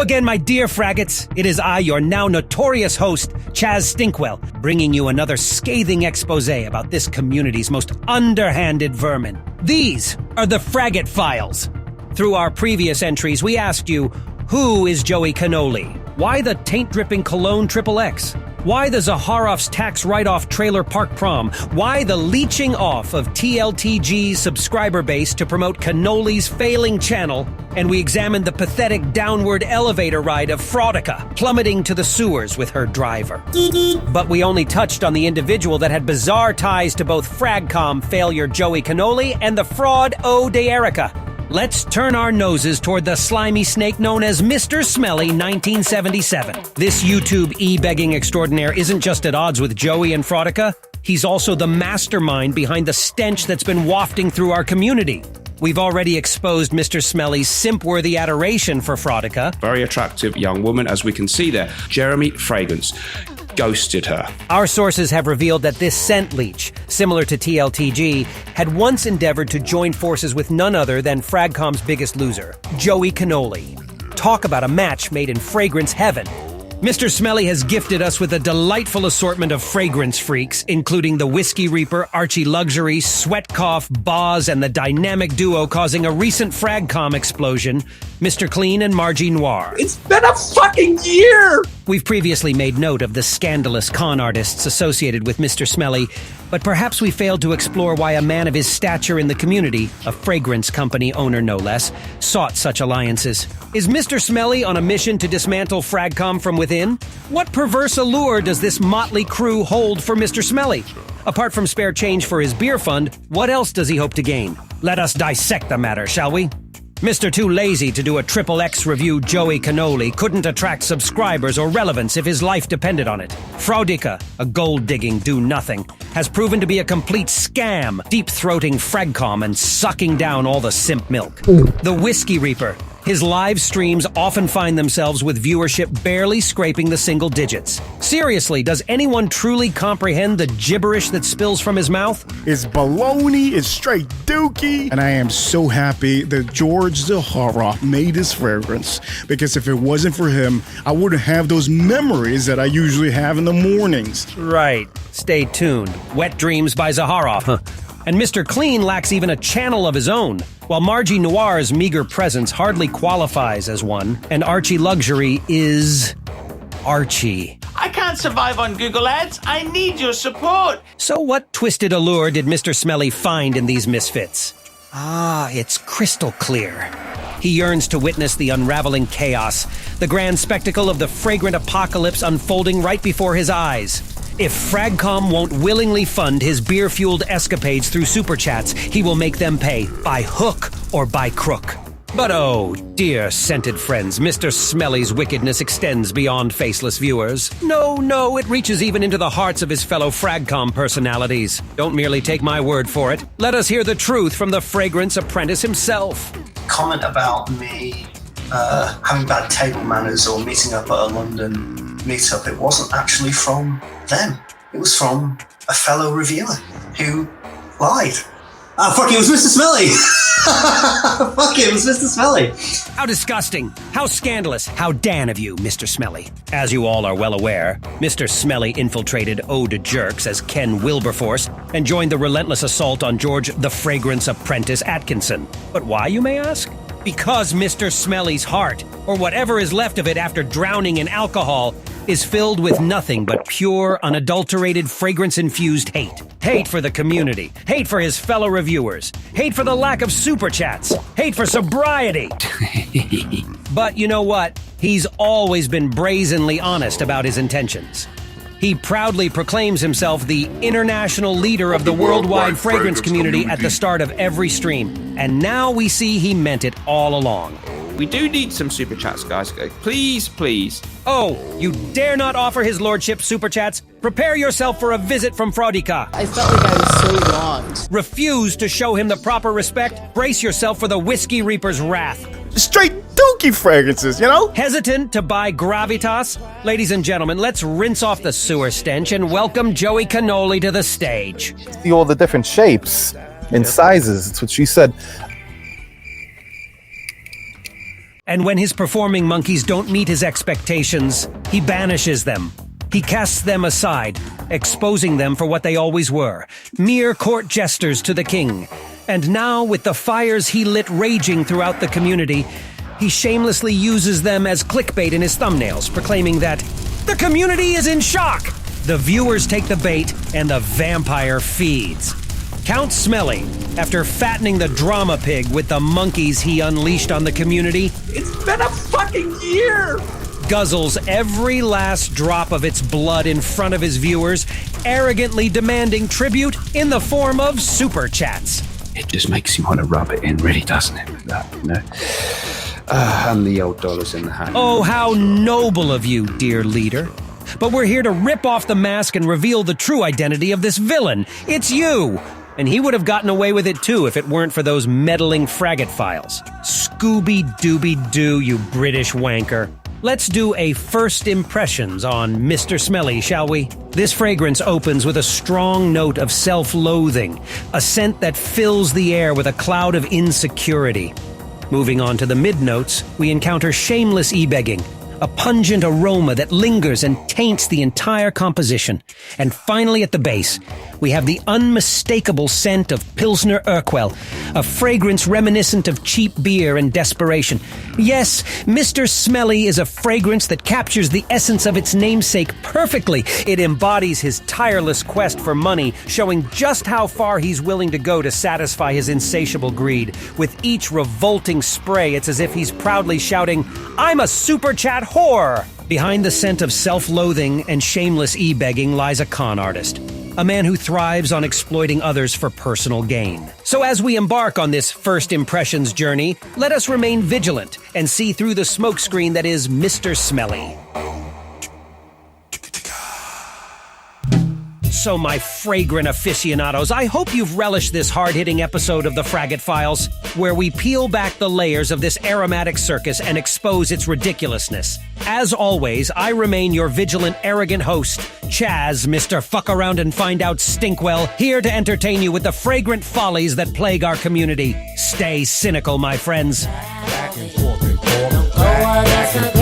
again, my dear Fraggots. It is I, your now notorious host, Chaz Stinkwell, bringing you another scathing expose about this community's most underhanded vermin. These are the Fraggot Files. Through our previous entries, we asked you, who is Joey Cannoli? Why the taint-dripping cologne XXX? Why the Zaharoff's tax write-off trailer park prom? Why the leeching off of TLTG's subscriber base to promote Cannoli's failing channel? And we examined the pathetic downward elevator ride of Fraudica, plummeting to the sewers with her driver. But we only touched on the individual that had bizarre ties to both Fragcomm failure Joey Cannoli and the fraud O. de Erica. Let's turn our noses toward the slimy snake known as Mr. Smelly 1977. This YouTube e-begging extraordinaire isn't just at odds with Joey and Fraudica, he's also the mastermind behind the stench that's been wafting through our community. We've already exposed Mr. Smelly's simp-worthy adoration for Fraudica. Very attractive young woman, as we can see there. Jeremy Fragrance ghosted her. Our sources have revealed that this scent leech, similar to TLTG, had once endeavored to join forces with none other than Fragcomm's biggest loser, Joey Cannoli. Talk about a match made in fragrance heaven. Mr. Smelly has gifted us with a delightful assortment of fragrance freaks, including the Whiskey Reaper, Archie Luxury, Sweat Cough, Boz, and the dynamic duo causing a recent Fragcomm explosion, Mr. Clean and Margie Noir. It's been a fucking year! We've previously made note of the scandalous con artists associated with Mr. Smelly, but perhaps we failed to explore why a man of his stature in the community, a fragrance company owner no less, sought such alliances. Is Mr. Smelly on a mission to dismantle Fragcomm from within? What perverse allure does this motley crew hold for Mr. Smelly? Apart from spare change for his beer fund, what else does he hope to gain? Let us dissect the matter, shall we? Mr. Too Lazy to do a XXX review Joey Cannoli couldn't attract subscribers or relevance if his life depended on it. Fraudica, a gold-digging do-nothing, has proven to be a complete scam, deep-throating Fragcomm and sucking down all the simp milk. The Whiskey Reaper. His live streams often find themselves with viewership barely scraping the single digits. Seriously, does anyone truly comprehend the gibberish that spills from his mouth? It's baloney, it's straight dookie, and I am so happy that George Zaharoff made this fragrance, because if it wasn't for him, I wouldn't have those memories that I usually have in the mornings. Right. Stay tuned. Wet Dreams by Zaharoff. And Mr. Clean lacks even a channel of his own, while Margie Noir's meager presence hardly qualifies as one, and Archie Luxury is Archie. I can't survive on Google Ads. I need your support. So what twisted allure did Mr. Smelly find in these misfits? Ah, it's crystal clear. He yearns to witness the unraveling chaos, the grand spectacle of the fragrant apocalypse unfolding right before his eyes. If Fragcomm won't willingly fund his beer-fueled escapades through super chats, he will make them pay, by hook or by crook. But oh, dear scented friends, Mr. Smelly's wickedness extends beyond faceless viewers. No, it reaches even into the hearts of his fellow Fragcomm personalities. Don't merely take my word for it. Let us hear the truth from the fragrance apprentice himself. Comment about me having bad table manners or meeting up at a London meetup, it wasn't actually from them. It was from a fellow reviewer who lied. Ah, fuck, it was Mr. Smelly! Fuck it was Mr. Smelly! How disgusting! How scandalous! How Dan of you, Mr. Smelly. As you all are well aware, Mr. Smelly infiltrated Ode Jerks as Ken Wilberforce and joined the relentless assault on George the Fragrance Apprentice Atkinson. But why, you may ask? Because Mr. Smelly's heart, or whatever is left of it after drowning in alcohol, is filled with nothing but pure, unadulterated, fragrance-infused hate. Hate for the community. Hate for his fellow reviewers. Hate for the lack of super chats. Hate for sobriety. But you know what? He's always been brazenly honest about his intentions. He proudly proclaims himself the international leader of the worldwide fragrance community at the start of every stream. And now we see he meant it all along. We do need some super chats, guys. Please, please. Oh, you dare not offer his lordship super chats? Prepare yourself for a visit from Fraudica. I felt like I was so wronged. Refuse to show him the proper respect? Brace yourself for the Whiskey Reaper's wrath. Straight dookie fragrances, you know? Hesitant to buy gravitas? Ladies and gentlemen, let's rinse off the sewer stench and welcome Joey Cannoli to the stage. See all the different shapes and sizes. That's what she said. And when his performing monkeys don't meet his expectations, he banishes them. He casts them aside, exposing them for what they always were, mere court jesters to the king. And now, with the fires he lit raging throughout the community, he shamelessly uses them as clickbait in his thumbnails, proclaiming that the community is in shock. The viewers take the bait, and the vampire feeds. Count Smelly, after fattening the drama pig with the monkeys he unleashed on the community, It's been a fucking year! guzzles every last drop of its blood in front of his viewers, arrogantly demanding tribute in the form of super chats. It just makes you want to rub it in, really, doesn't it? That, you know? And the old dollars in the hand. Oh, how noble of you, dear leader. But we're here to rip off the mask and reveal the true identity of this villain. It's you! And he would have gotten away with it too if it weren't for those meddling Fraggot Files. Scooby-Dooby-Doo, you British wanker. Let's do a first impressions on Mr. Smelly, shall we? This fragrance opens with a strong note of self-loathing, a scent that fills the air with a cloud of insecurity. Moving on to the mid-notes, we encounter shameless e-begging, a pungent aroma that lingers and taints the entire composition. And finally at the base, we have the unmistakable scent of Pilsner Urquell, a fragrance reminiscent of cheap beer and desperation. Yes, Mr. Smelly is a fragrance that captures the essence of its namesake perfectly. It embodies his tireless quest for money, showing just how far he's willing to go to satisfy his insatiable greed. With each revolting spray, it's as if he's proudly shouting, "I'm a super chat whore!" Behind the scent of self-loathing and shameless e-begging lies a con artist, a man who thrives on exploiting others for personal gain. So as we embark on this first impressions journey, let us remain vigilant and see through the smokescreen that is Mr. Smelly. So my fragrant aficionados, I hope you've relished this hard-hitting episode of the Fraggot Files, where we peel back the layers of this aromatic circus and expose its ridiculousness. As always, I remain your vigilant, arrogant host, Chaz, Mr. Fuck Around and Find Out Stinkwell, here to entertain you with the fragrant follies that plague our community. Stay cynical, my friends. Back and forth and forth.